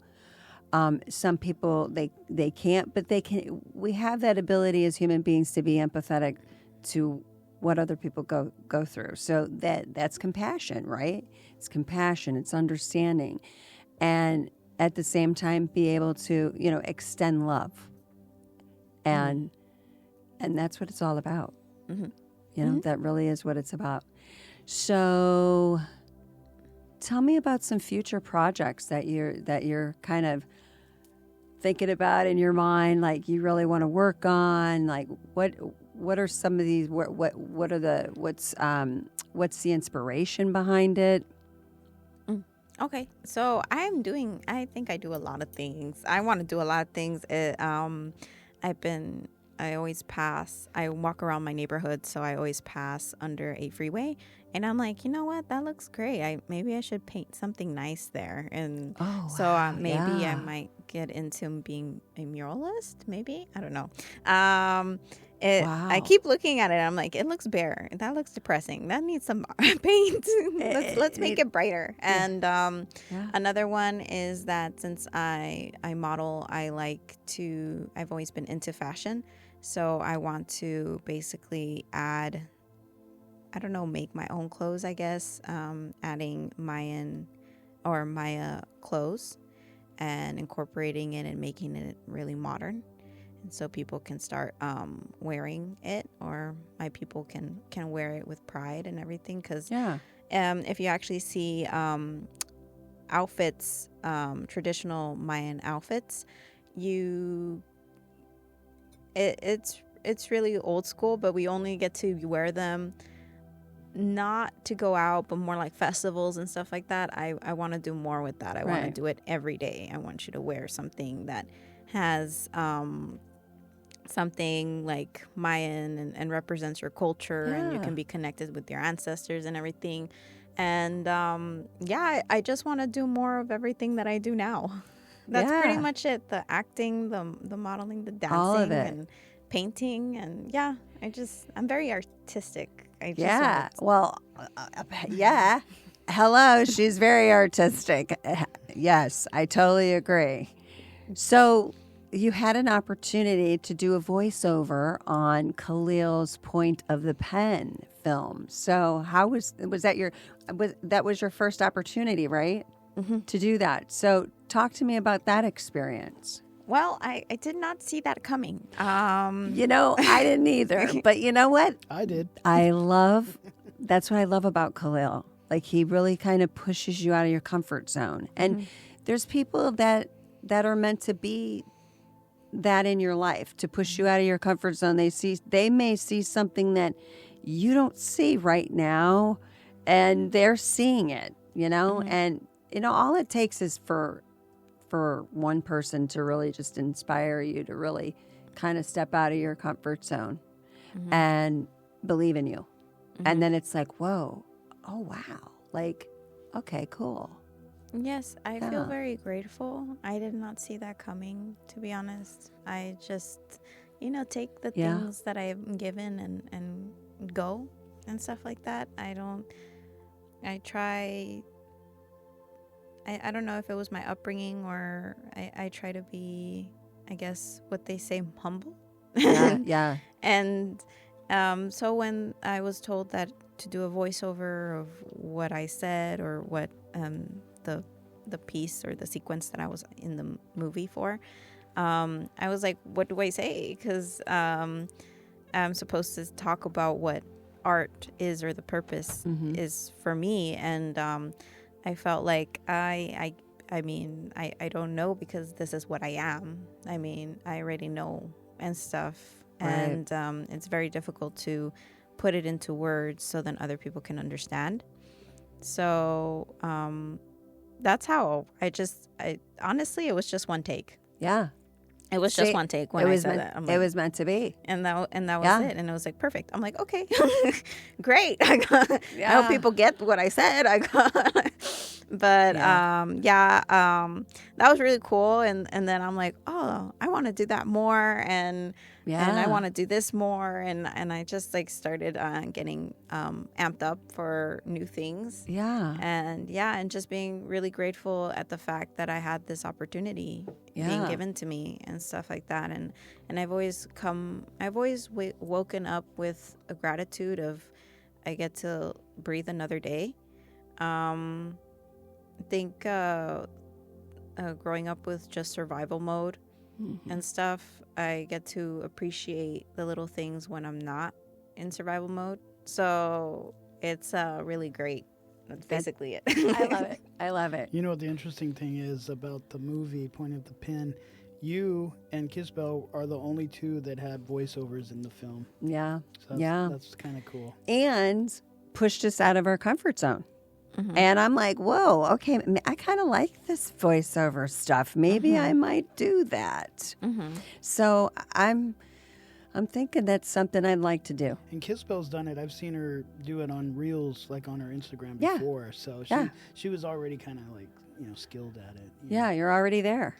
Some people they can't, but they can. We have that ability as human beings to be empathetic to what other people go through. So that's compassion, right? It's compassion. It's understanding, and at the same time, be able to extend love, and that's what it's all about. That really is what it's about. So, tell me about some future projects that you're kind of thinking about in your mind, like you really want to work on. Like what are some of these? What's the inspiration behind it? Okay, so I think I do a lot of things. I want to do a lot of things. I always pass, I walk around my neighborhood, so I always pass under a freeway. And I'm like, you know what? That looks great. Maybe I should paint something nice there. And maybe I might get into being a muralist, maybe. I don't know. I keep looking at it. I'm like, it looks bare. That looks depressing. That needs some paint. Let's make it brighter. And another one is that since I model, I've always been into fashion. So I want to basically make my own clothes, I guess, adding Mayan or Maya clothes and incorporating it and making it really modern. And so people can start wearing it, or my people can wear it with pride and everything. Because if you actually see outfits, traditional Mayan outfits, it's really old school, but we only get to wear them not to go out, but more like festivals and stuff like that. I want to do more with that. I want to do it every day. I want you to wear something that has something like Mayan and represents your culture, and you can be connected with your ancestors and everything. And I just want to do more of everything that I do now. That's pretty much it. The acting, the modeling, the dancing, all of it. And painting, and I'm very artistic. Hello, she's very artistic. Yes, I totally agree. So you had an opportunity to do a voiceover on Khalil's Point of the Pen film. So how was that your first opportunity, right? To do that. So talk to me about that experience. Well, I did not see that coming. I didn't either. But you know what? I did. That's what I love about Khalil. Like, he really kind of pushes you out of your comfort zone. And there's people that are meant to be that in your life, to push you out of your comfort zone. They may see something that you don't see right now, and they're seeing it, and all it takes is for one person to really just inspire you to really kind of step out of your comfort zone and believe in you. And then it's like, whoa, oh, wow. Like, okay, cool. Yes, I feel very grateful. I did not see that coming, to be honest. I just, take the things that I'm given and go and stuff like that. I don't know if it was my upbringing or I try to be, I guess what they say, humble. Yeah. And so when I was told that to do a voiceover of what I said or what the piece or the sequence that I was in the movie for, I was like, what do I say? Because I'm supposed to talk about what art is or the purpose is for me. And I felt like I don't know, because this is what I am. I mean, I already know and stuff. Right. And it's very difficult to put it into words so then other people can understand. So that's how I honestly, it was just one take. Yeah. It was just one take when I said that. It was meant to be. And that was it. And it was like, perfect. I'm like, okay, great. I hope people get what I said. But that was really cool. And then I'm like, oh, I want to do that more. And I want to do this more. And I just like started getting amped up for new things. Yeah. And just being really grateful at the fact that I had this opportunity being given to me and stuff like that. And I've always woken up with a gratitude of I get to breathe another day. I think growing up with just survival mode and stuff, I get to appreciate the little things when I'm not in survival mode. So it's really great. That's basically it. I love it. You know what the interesting thing is about the movie Point of the Pen? You and Kissbell are the only two that had voiceovers in the film. Yeah. So that's kind of cool. And pushed us out of our comfort zone. And I'm like, whoa, okay, I kind of like this voiceover stuff. Maybe I might do that. So I'm thinking that's something I'd like to do. And Kissbell's done it. I've seen her do it on Reels, like on her Instagram before. So she was already kind of like, skilled at it. Yeah, you're already there.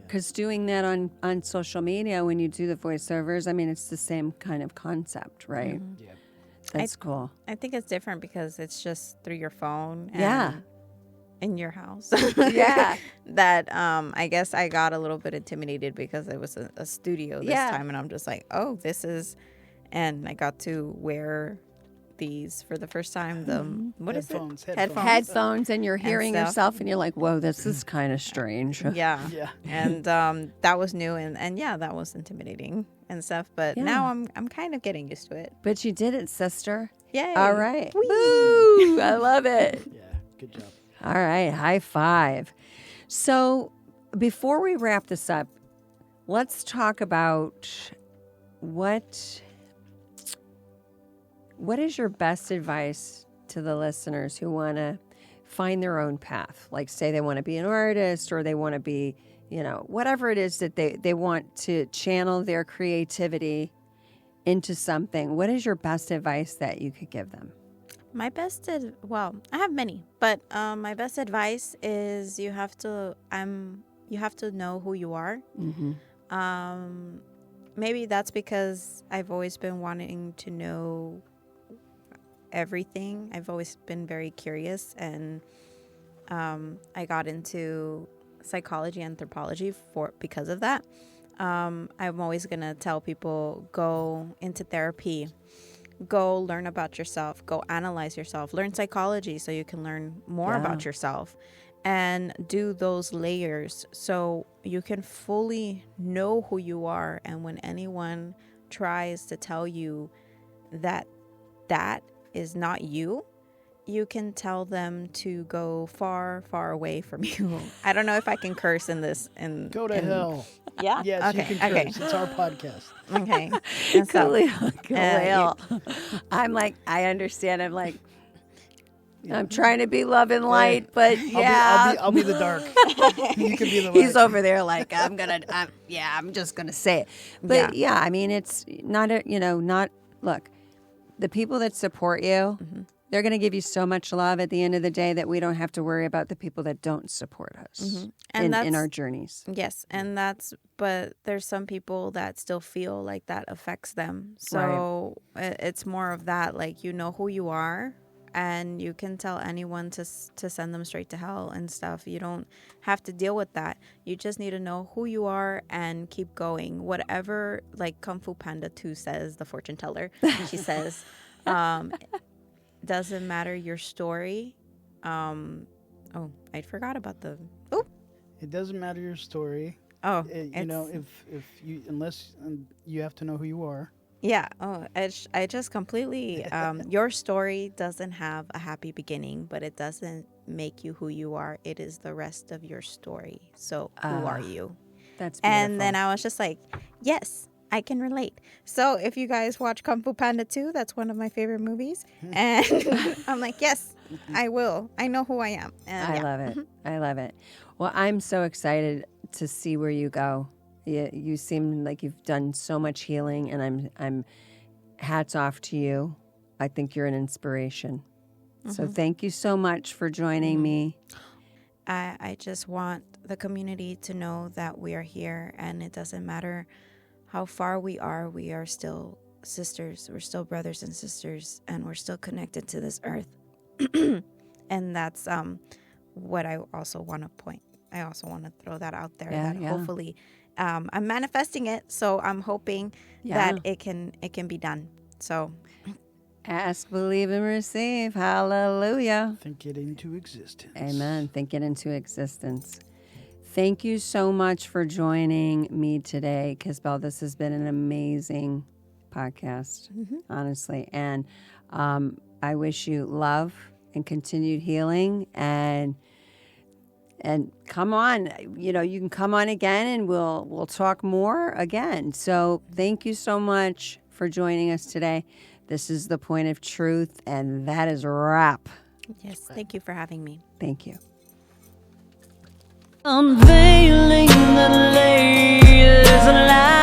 Because doing that on social media, when you do the voiceovers, I mean, it's the same kind of concept, right? Yeah. That's cool. I think it's different because it's just through your phone and in your house. That I guess I got a little bit intimidated because it was a studio this time, and I'm just like, oh, this is, and I got to wear these for the first time. What is it? Headphones, and you're hearing yourself, and you're like, whoa, this is kind of strange. Yeah. And that was new, and that was intimidating and stuff. But now I'm kind of getting used to it. But you did it, sister. Yay! All right. Woo! I love it. Yeah, good job. All right, high five. So before we wrap this up, let's talk about what is your best advice to the listeners who want to find their own path? Like, say they want to be an artist, or they want to be, whatever it is that they want to channel their creativity into something. What is your best advice that you could give them? My best, I have many, but my best advice is you have to know who you are. Maybe that's because I've always been wanting to know everything. I've always been very curious, and I got into psychology and anthropology because of that. I'm always gonna tell people, go into therapy, go learn about yourself, go analyze yourself, learn psychology so you can learn more about yourself, and do those layers so you can fully know who you are. And when anyone tries to tell you that is not you, you can tell them to go far, far away from you. I don't know if I can curse in this. Go to hell. Yeah? Yes, okay. you can curse. It's our podcast. Okay. Khalil. I'm like, I understand. I'm like, I'm trying to be love and light, but I'll be the dark. You can be the light. He's over there like, I'm just gonna say it. But I mean, it's not look, the people that support you They're going to give you so much love at the end of the day that we don't have to worry about the people that don't support us in our journeys. Yes, and but there's some people that still feel like that affects them. So it's more of that, like, you know who you are, and you can tell anyone to send them straight to hell and stuff. You don't have to deal with that. You just need to know who you are and keep going. Whatever, like Kung Fu Panda 2 says, the fortune teller, she says, doesn't matter your story. I forgot about the. Oh, it doesn't matter your story. Oh, if you unless you have to know who you are. Yeah. Oh, I just completely. Your story doesn't have a happy beginning, but it doesn't make you who you are. It is the rest of your story. So who are you? That's beautiful. And then I was just like, yes, I can relate. So if you guys watch Kung Fu Panda 2, that's one of my favorite movies. And I'm like, yes, I will. I know who I am. And I love it. I love it. Well, I'm so excited to see where you go. You seem like you've done so much healing, and I'm hats off to you. I think you're an inspiration. So thank you so much for joining me. I just want the community to know that we are here, and it doesn't matter how far we are still sisters. We're still brothers and sisters, and we're still connected to this earth. And that's what I also want to point. I also want to throw that out there. Hopefully, I'm manifesting it, so I'm hoping that it can be done. So, ask, believe, and receive. Hallelujah. Think it into existence. Amen. Think it into existence. Thank you so much for joining me today, Kissbell. This has been an amazing podcast, honestly. And I wish you love and continued healing. And come on, you can come on again, and we'll talk more again. So thank you so much for joining us today. This is The Point of Truth, and that is a wrap. Yes, thank you for having me. Thank you. Unveiling the layers of light.